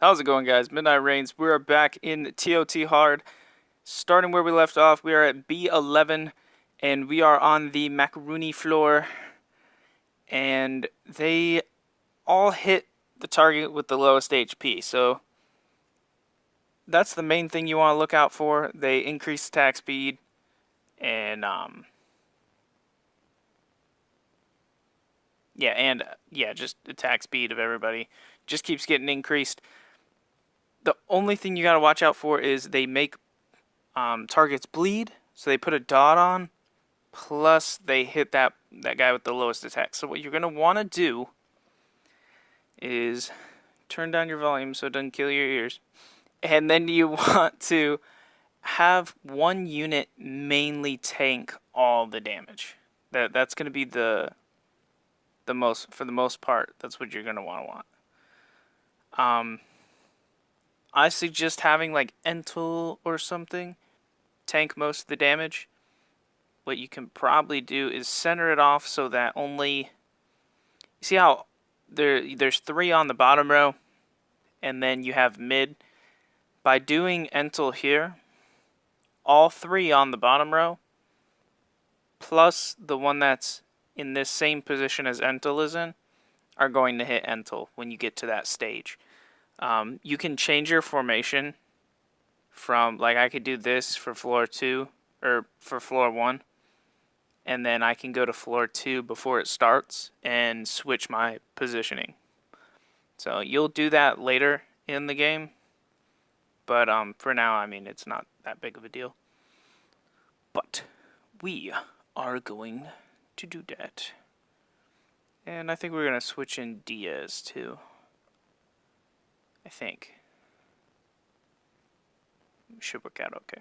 How's it going, guys? Midnight Rains. We are back in TOT Hard. Starting where we left off, we are at B11, and we are on the macaroni floor. And they all hit the target with the lowest HP. So that's the main thing you want to look out for. They increase attack speed, and just attack speed of everybody just keeps getting increased. The only thing you got to watch out for is they make targets bleed, so they put a dot on, plus they hit that guy with the lowest attack. So what you're going to want to do is turn down your volume so it doesn't kill your ears. And then you want to have one unit mainly tank all the damage. That's going to be the most, for the most part, that's what you're going to want. I suggest having like Entel or something tank most of the damage. What you can probably do is center it off so that only, you see how there's 3 on the bottom row, and then you have mid. By doing Entel here, all 3 on the bottom row, plus the one that's in this same position as Entel is in, are going to hit Entel when you get to that stage. You can change your formation from, like, I could do this for floor 2, or for floor 1, and then I can go to floor 2 before it starts and switch my positioning. So you'll do that later in the game, but for now, I mean, it's not that big of a deal. But we are going to do that. And I think we're going to switch in Diaz too. I think. It should work out okay.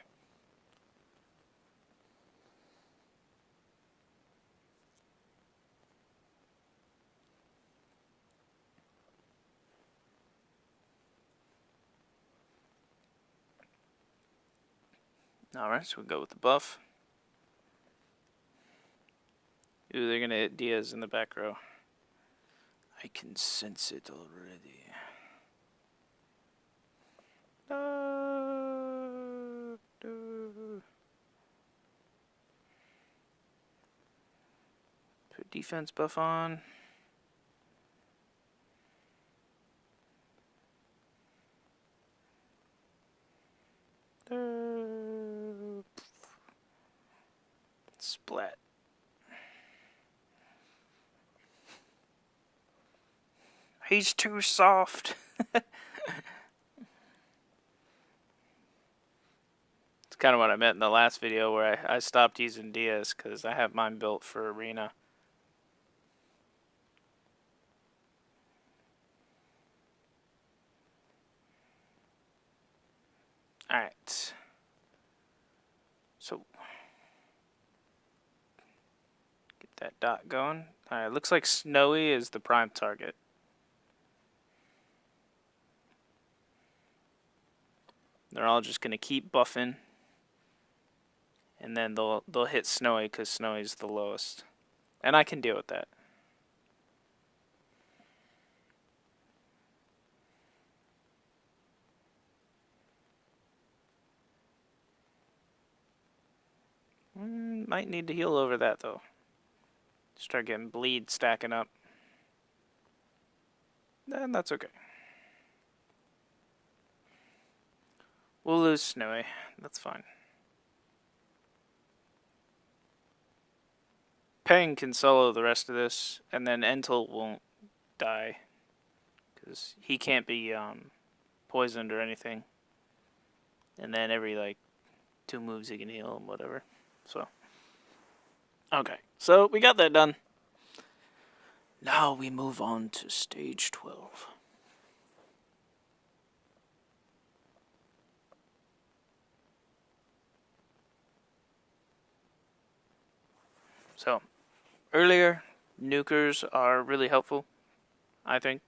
Alright, so we'll go with the buff. Ooh, they're going to hit Diaz in the back row. I can sense it already. Put defense buff on. Splat. He's too soft. It's kind of what I meant in the last video where I stopped using Diaz because I have mine built for Arena. Alright. So, get that dot going. Alright, looks like Snowy is the prime target. They're all just going to keep buffing. And then they'll hit Snowy because Snowy's the lowest. And I can deal with that. Might need to heal over that though. Start getting bleed stacking up. Then that's okay. We'll lose Snowy. That's fine. Peng can solo the rest of this, and then Entel won't die. Because he can't be poisoned or anything. And then every, like, 2 moves he can heal him, whatever. So, okay. So, we got that done. Now we move on to stage 12. So, earlier, nukers are really helpful, I think.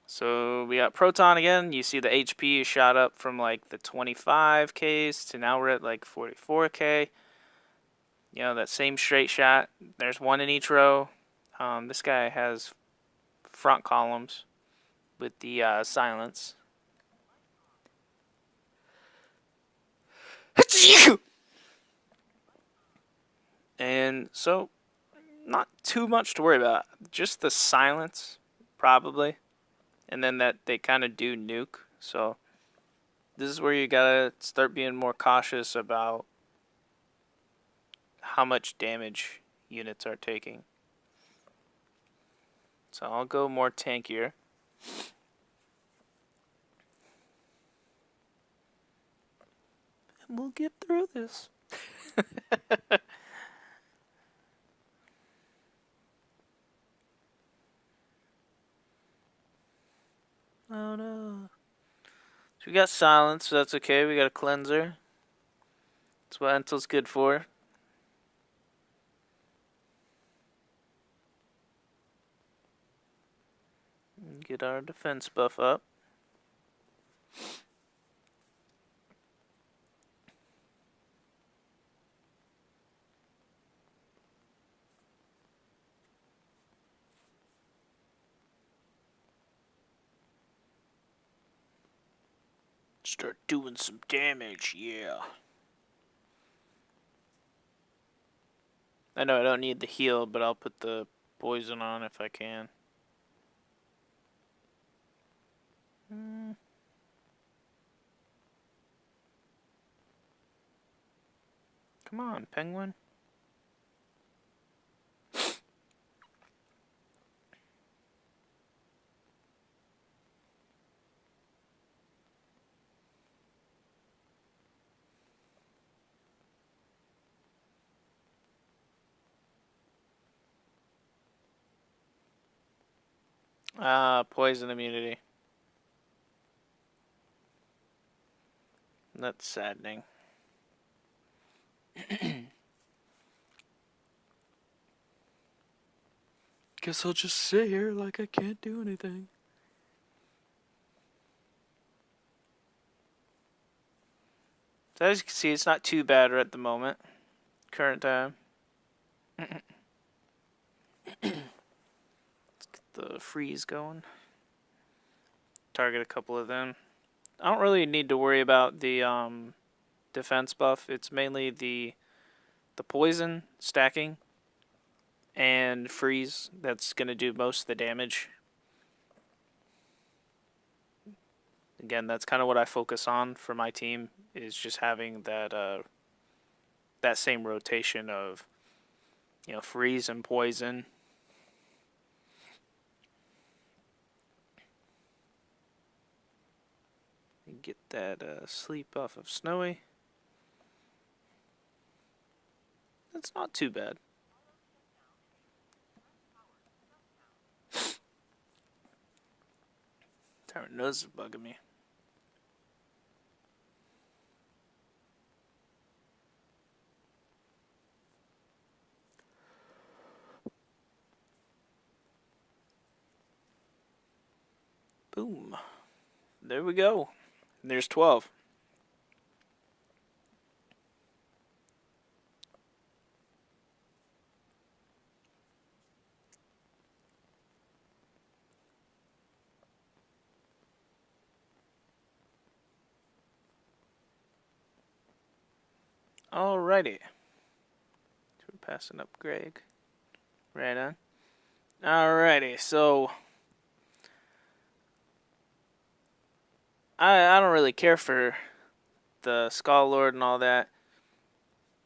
So we got Proton again. You see the HP is shot up from like the 25Ks to now we're at like 44K. You know, that same straight shot. There's 1 in each row. This guy has front columns. with the silence. And so, not too much to worry about. Just the silence, probably. And then that they kind of do nuke. So, this is where you gotta start being more cautious about how much damage units are taking. So, I'll go more tankier. And we'll get through this. Oh no. So we got silence, so that's okay. We got a cleanser. That's what Entel's good for. Get our defense buff up. Start doing some damage, yeah. I know I don't need the heal, but I'll put the poison on if I can. Come on, penguin. Poison immunity. That's saddening. Guess I'll just sit here like I can't do anything. So as you can see, it's not too bad at the moment. Current time. Let's get the freeze going. Target a couple of them. I don't really need to worry about the defense buff. It's mainly the poison stacking and freeze that's going to do most of the damage. Again, that's kind of what I focus on for my team, is just having that that same rotation of, freeze and poison. And get that sleep off of Snowy. That's not too bad. Her nose is bugging me. Boom. There we go. There's 12. Alrighty. We're passing up Greg. Right on. Alrighty, so I don't really care for the Skull Lord and all that.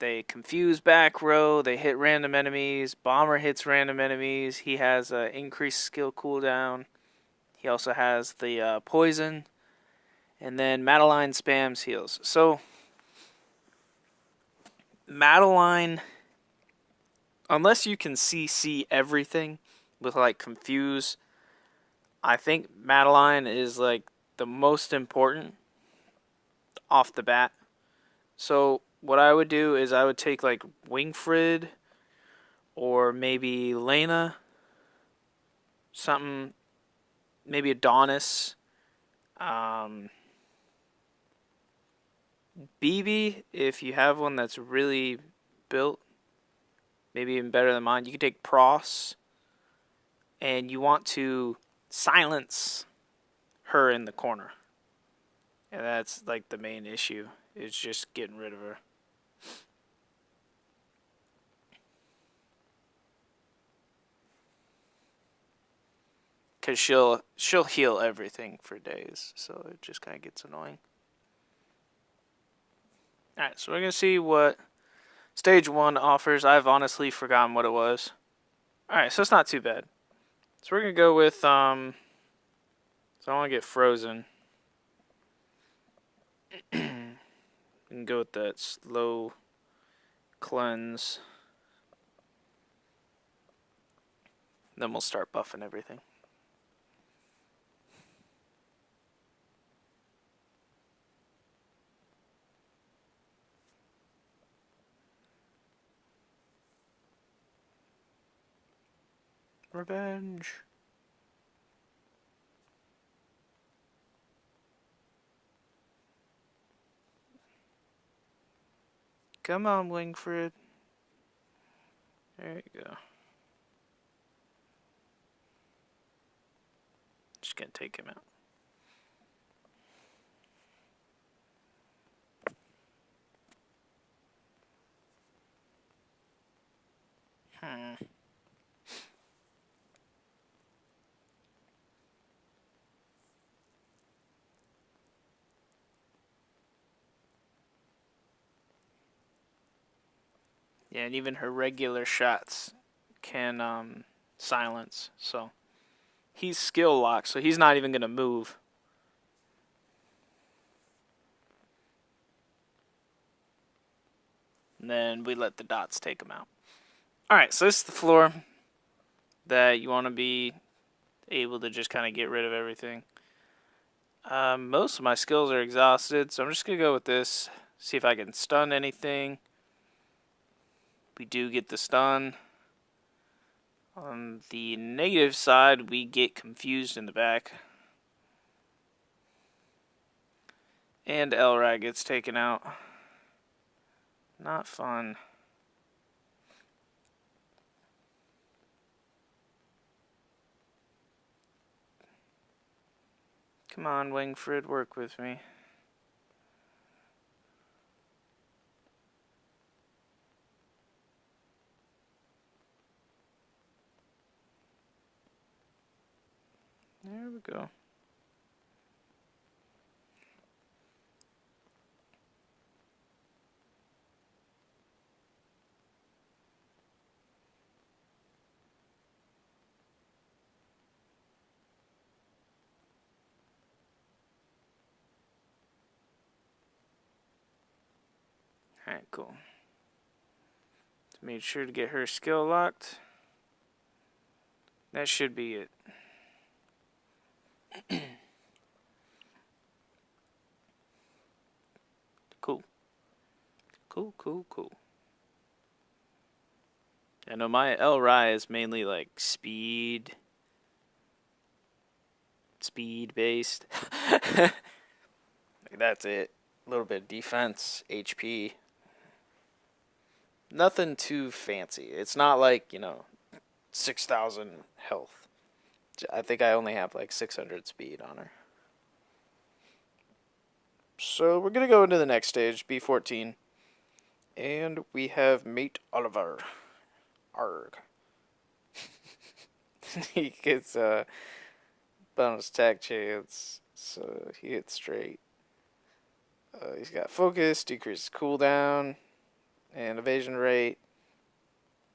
They confuse back row, they hit random enemies, Bomber hits random enemies, he has an increased skill cooldown, he also has the poison, and then Madeline spams heals. So, Madeline, unless you can CC everything with like confuse, I think Madeline is like the most important off the bat. So what I would do is I would take like Wingfrid or maybe Lena, something, maybe Adonis, BB if you have one that's really built, maybe even better than mine. You could take Pross, and you want to silence her in the corner. And that's like the main issue, is just getting rid of her. Because she'll heal everything for days, so it just kind of gets annoying. Alright, so we're going to see what Stage 1 offers. I've honestly forgotten what it was. Alright, so it's not too bad. So we're going to go with, so I want to get Frozen. We can go with that slow cleanse. Then we'll start buffing everything. Revenge. Come on, Wingfred. There you go. Just gonna take him out. Yeah, and even her regular shots can silence. So he's skill locked, so he's not even gonna move. And then we let the dots take him out. Alright, so this is the floor that you want to be able to just kind of get rid of everything. Most of my skills are exhausted, so I'm just going to go with this. See if I can stun anything. We do get the stun. On the negative side, we get confused in the back. And Elrag gets taken out. Not fun. Come on, Wingfred, work with me. There we go. Alright, cool. Made sure to get her skill locked. That should be it. Cool. Cool. I know my Elrai is mainly like speed based. That's it. A little bit of defense, HP. Nothing too fancy. It's not like, 6,000 health. I think I only have like 600 speed on her. So we're going to go into the next stage, B14. And we have Mate Oliver. Arg. He gets a bonus attack chance, so he hits straight. He's got focus, decreases cooldown, and evasion rate.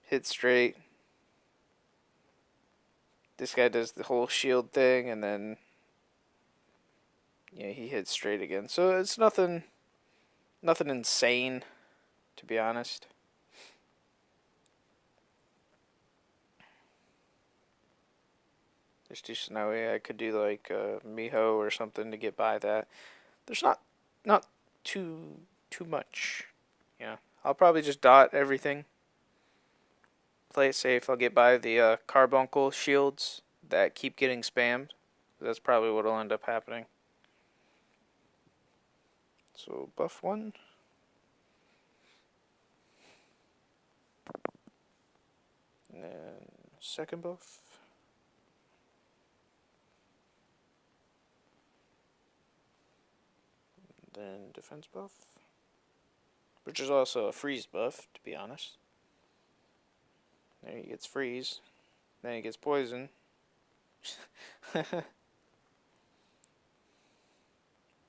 Hit straight. This guy does the whole shield thing, and then he hits straight again. So it's nothing insane, to be honest. Just too snowy. I could do like Miho or something to get by that. There's not too much. I'll probably just dot everything. Play it safe. I'll get by the carbuncle shields that keep getting spammed. That's probably what will end up happening. So buff 1. And then second buff. then defense buff, which is also a freeze buff, to be honest. There he gets freeze. Then he gets poison.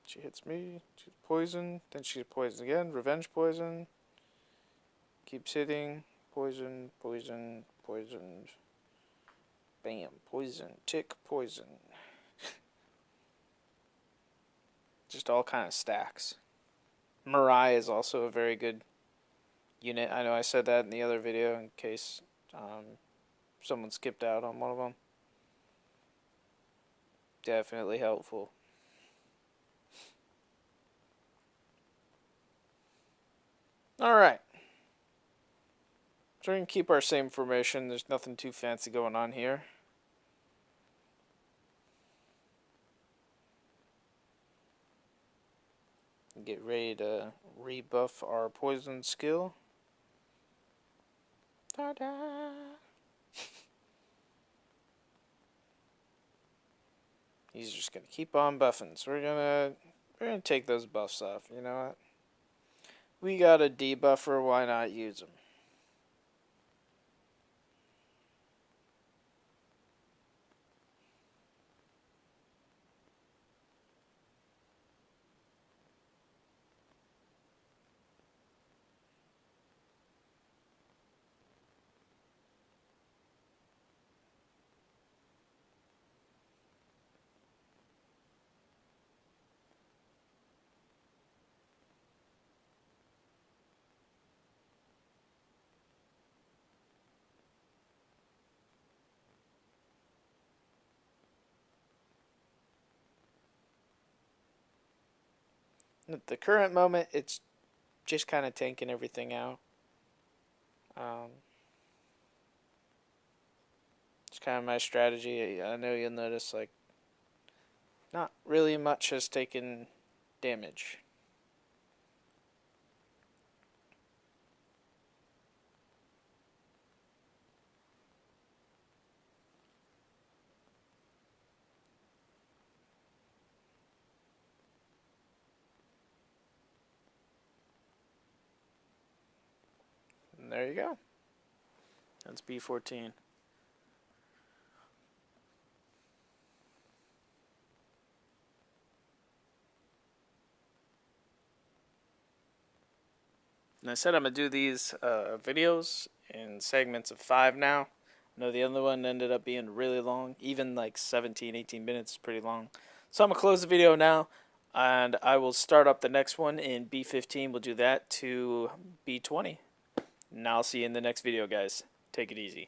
She hits me. She's poison. Then she's poisoned again. Revenge poison. Keeps hitting. Poison, poison, poisoned. Bam. Poison. Tick. Poison. Just all kind of stacks. Mirai is also a very good unit. I know I said that in the other video in case someone skipped out on one of them. Definitely helpful. Alright. So we can keep our same formation. There's nothing too fancy going on here. Get ready to rebuff our poison skill. Ta-da! He's just gonna keep on buffing. So we're gonna take those buffs off. You know what? We got a debuffer. Why not use them? At the current moment, it's just kind of tanking everything out. It's kind of my strategy. I know you'll notice, like, not really much has taken damage. And there you go. That's B14. And I said I'm going to do these videos in segments of 5 now. I know the other one ended up being really long. Even like 17, 18 minutes is pretty long. So I'm going to close the video now. And I will start up the next one in B15. We'll do that to B20. And I'll see you in the next video, guys. Take it easy.